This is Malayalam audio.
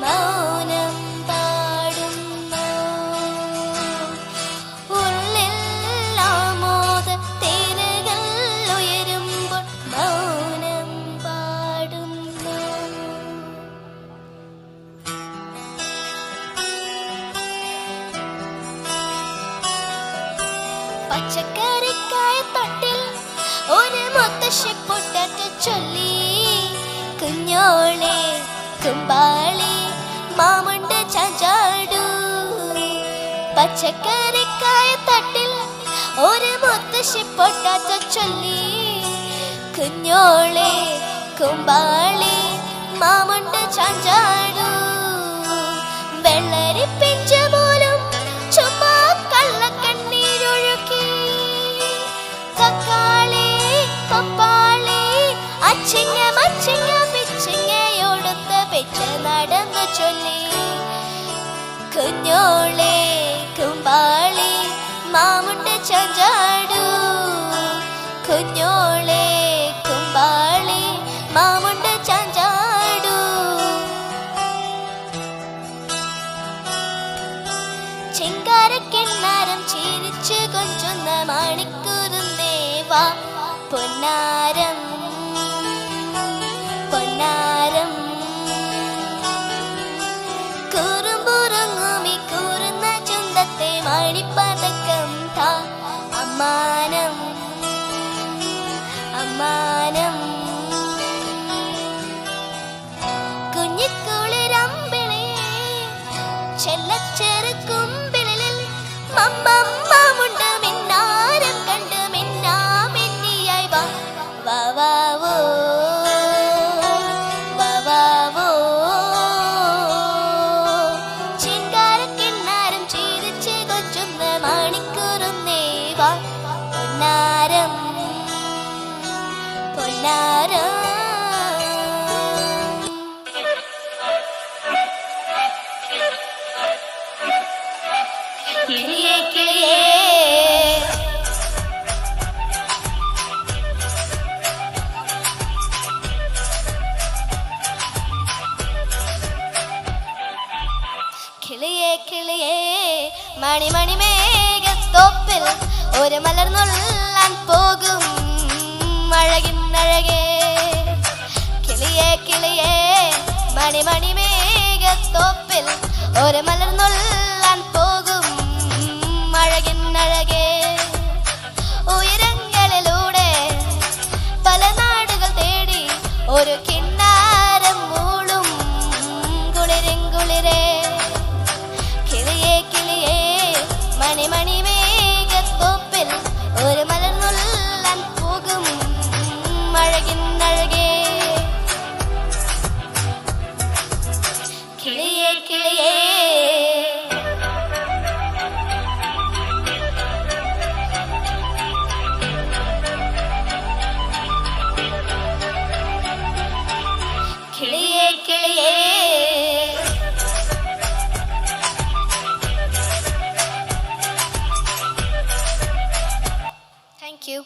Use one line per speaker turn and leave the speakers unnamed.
മൗനം പാടുന്നു. ഉള്ളിൽ ആമോദ തിരകൾ ഉയരുമ്പോൾ മൗനം പാടുന്നു. പച്ചക്കറിക്കായ തട്ടിൽ ഒരു മുത്തശ്ശി പൊട്ടാറ്റോ ചൊല്ലി. കുഞ്ഞോളെ കുമ്പാളി മാമണ്ട് ചാഞ്ചാടു. പച്ചക്കറിക്കായ തട്ടിൽ ഒരു മുത്തശ്ശി പൊട്ടാറ്റോ ചൊല്ലി. കുഞ്ഞോളെ കുമ്പാളി മാമണ്ട് ചാഞ്ചാടു. വെള്ളരി പിഞ്ചു പോലും ചുമ്മാ കള്ളക്കണ്ണീരൊഴുക്കി. തക്കാളി പപ്പാളി അച്ചിങ്ങ മച്ചിങ്ങ പിച്ചിങ്ങയോടുത്ത് പിച്ച നടന്നു ചൊല്ലി. കുഞ്ഞോളെ കുമ്പാളി മാമുണ്ട് ചാഞ്ചാടു. കുഞ്ഞോളെ കുമ്പാളി മാമുണ്ട് ചാഞ്ചാടു. ചിങ്കാരക്കിണ്ണാരം ചിരിച്ചു കൊഞ്ചുന്ന മാണിക്കൂറുന്നേവാ. പൊന്നാരം പൊന്നാരം കുറുമ്പുറങ്ങുമി കൂറുന്ന ചുണ്ടത്തെ മണിപ്പതക്കം താ. അമ്മാനം അമ്മാനം കുഞ്ഞിക്കുളിരമ്പിളെ ചെല്ലച്ചെറുക്കുമ്പിളിൽ മമ്മമ്മമുണ്ട് മിന്നാരം കണ്ട് മിന്നാമിന്നിയായി വാ. വാവാവോ വാവാവോ ചിങ്കാരക്കിണ്ണാരം ചിരിച്ച് കൊച്ചുന്ന മാണിക്കൂറുന്നേവാ. പൊന്നാരം പൊന്നാരം കിളിയേ കിളിയേ കിളിയേ കിളിയേ മണിമണി മേഘത്തോപ്പിൽ ഒരു മലർന്നുള്ളാൻ പോകും അഴകിന്നഴകേ. കിളിയേ കിളിയേ മണിമണി മേഘത്തോപ്പിൽ ഒരു മലർന്നുള്ളാൻ പോകും അഴകിന്നഴകേ. ഉയരങ്ങളിലൂടെ പല നാടുകൾ തേടി ഒരു കിണ്ണാരം മൂളും കുളിരിങ്കുളിരേ. കിളിയേ കിളിയേ മണിമണി മേഘത്തോപ്പിൽ ഒരു മലർന്നുള്ളാൻ പോകും അഴകിന്നഴകേ. കിളിയേ കിളിയേ കിളിയേ കിളിയേ Thank you.